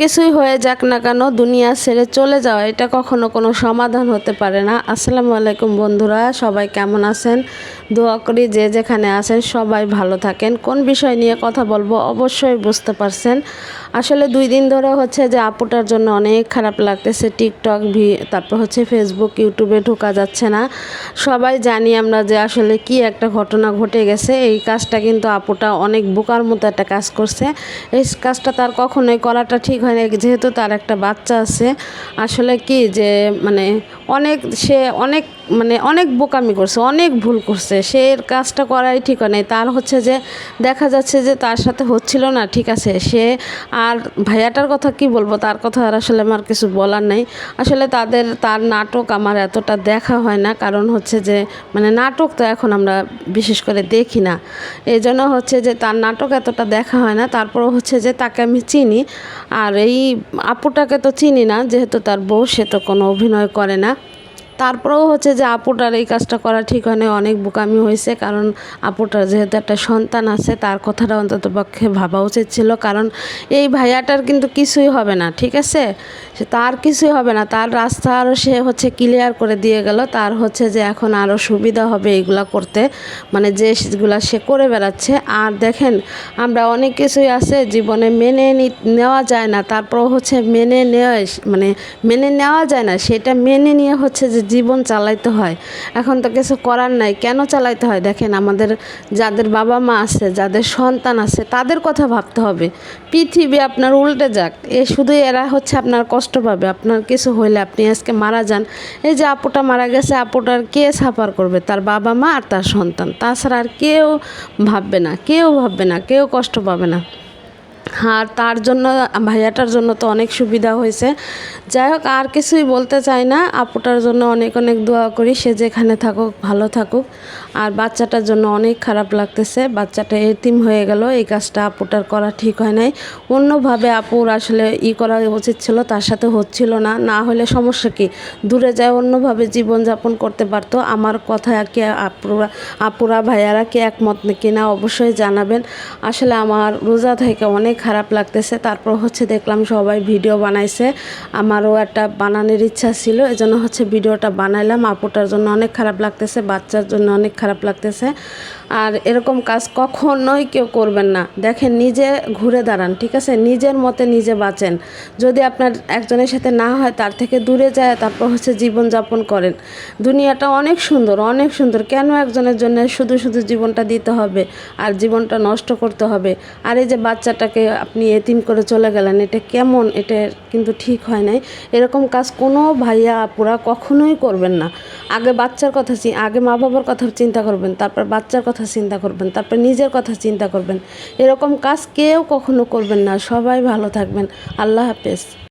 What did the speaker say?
কিছুই হয়ে যাক না কেন দুনিয়া ছেড়ে চলে যাওয়া এটা কখনো কোনো সমাধান হতে পারে না। আসসালামু আলাইকুম বন্ধুরা, সবাই কেমন আছেন? দোয়া করি যে যেখানে আছেন সবাই ভালো থাকেন। কোন বিষয় নিয়ে কথা বলবো অবশ্যই বুঝতে পারছেন। আসলে 2 দিন ধরে হচ্ছে যে আপুটার জন্য অনেক খারাপ লাগতেছে। টিকটক তারপর হচ্ছে ফেসবুক ইউটিউবে ঢোকা যাচ্ছে না। সবাই জানি আমরা যে আসলে কি একটা ঘটনা ঘটে গেছে। এই কাজটা কিন্তু আপুটা অনেক বোকার মতো একটা কাজ করছে। এই কাজটা তার কখনোই করাটা ঠিক হয় না, যেহেতু তার একটা বাচ্চা আছে। আসলে কি যে সে অনেক বোকামি করছে, অনেক ভুল করছে। সে এর কাজটা করাই ঠিক হয় নাই। তার হচ্ছে যে দেখা যাচ্ছে যে তার সাথে হচ্ছিল না, ঠিক আছে। সে আর ভাইয়াটার কথা কি বলবো, তার কথা আর আসলে আমার কিছু বলার নাই। আসলে তার নাটক আমার এতটা দেখা হয় না, কারণ হচ্ছে যে নাটক তো এখন আমরা বিশেষ করে দেখি না। এই জন্য হচ্ছে যে তার নাটক এতটা দেখা হয় না। তারপরও হচ্ছে যে তাকে আমি চিনি, আর এই আপুটাকে তো চিনি না, যেহেতু তার বউ, সে তো কোনো অভিনয় করে না। তারপরেও হচ্ছে যে আপুটার এই কাজটা করা ঠিক হয় না, অনেক বোকামি হয়েছে। কারণ আপুটার যেহেতু একটা সন্তান আছে, তার কথাটা অন্ততপক্ষে ভাবা উচিত ছিল। কারণ এই ভাইয়াটার কিন্তু কিছুই হবে না, ঠিক আছে। তার কিছুই হবে না, তার রাস্তা আরও সে হচ্ছে ক্লিয়ার করে দিয়ে গেল। তার হচ্ছে যে এখন আরও সুবিধা হবে এইগুলা করতে, যেগুলা সে করে বেড়াচ্ছে। আর দেখেন, আমরা অনেক কিছুই আছে জীবনে নেওয়া যায় না, তারপর হচ্ছে মেনে নেওয়া যায় না, সেটা মেনে নিয়ে হচ্ছে যে জীবন চালাইতে হয়। এখন তো কিছু করার নাই। কেন চালাইতে হয় দেখেন, আমাদের যাদের বাবা মা আছে, যাদের সন্তান আছে, তাদের কথা ভাবতে হবে। পৃথিবী আপনার উল্টে যাক, শুধু এরা হচ্ছে আপনার কষ্ট পাবে। আপনার কিছু হইলে, আপনি আজকে মারা যান, এই যে আপুটা মারা গেছে, আপুটার কে সাফার করবে? তার বাবা মা আর তার সন্তান। তাছাড়া আর কেউ ভাববে না, কেউ কষ্ট পাবে না। আর তার জন্য, ভাইয়াটার জন্য তো অনেক সুবিধা হয়েছে। যাই হোক, আর কিছুই বলতে চাই না। আপুটার জন্য অনেক অনেক দোয়া করি, সে যেখানে থাকুক ভালো থাকুক। আর বাচ্চাটার জন্য অনেক খারাপ লাগতেছে, বাচ্চাটা এতিম হয়ে গেল। এই কাজটা আপুটার করা ঠিক হয় নাই। অন্যভাবে আপুর আসলে করা উচিত ছিল, তার সাথে হচ্ছিল না। না হলে সমস্যা কি, দূরে যায় অন্যভাবে জীবনযাপন করতে পারতো। আমার কথা কি আপুরা ভাইয়ারা কি একমত কিনা অবশ্যই জানাবেন। আসলে আমার রোজা থেকে অনেক খারাপ লাগতেছে। তারপর হচ্ছে দেখলাম সবাই ভিডিও বানাইছে, আমারও একটা বানানোর ইচ্ছা ছিল, এজন্য হচ্ছে ভিডিওটা বানাইলাম। আপুটার জন্য অনেক খারাপ লাগতেছে, বাচ্চার জন্য অনেক খারাপ লাগতেছে। আর এরকম কাজ কখনোই কেউ করবেন না। দেখেন, নিজে ঘুরে দাঁড়ান, ঠিক আছে। নিজের মতে নিজে বাঁচেন। যদি আপনার একজনের সাথে না হয়, তার থেকে দূরে যায় তারপর হচ্ছে জীবনযাপন করেন। দুনিয়াটা অনেক সুন্দর, অনেক সুন্দর। কেন একজনের জন্য শুধু শুধু জীবনটা দিতে হবে আর জীবনটা নষ্ট করতে হবে? আর এই যে বাচ্চাটাকে আপনি এতিম করে চলে গেলেন, এটা কেমন? এটা কিন্তু ঠিক হয় নাই। এরকম কাজ কোনো ভাইয়া আপুরা কখনোই করবেন না। আগে বাচ্চার কথা, আগে মা বাবার কথা চিন্তা করবেন, তারপর বাচ্চার কথা চিন্তা করবেন, তারপর নিজের কথা চিন্তা করবেন। এরকম কাজ কেউ কখনো করবেন না। সবাই ভালো থাকবেন। আল্লাহ হাফেজ।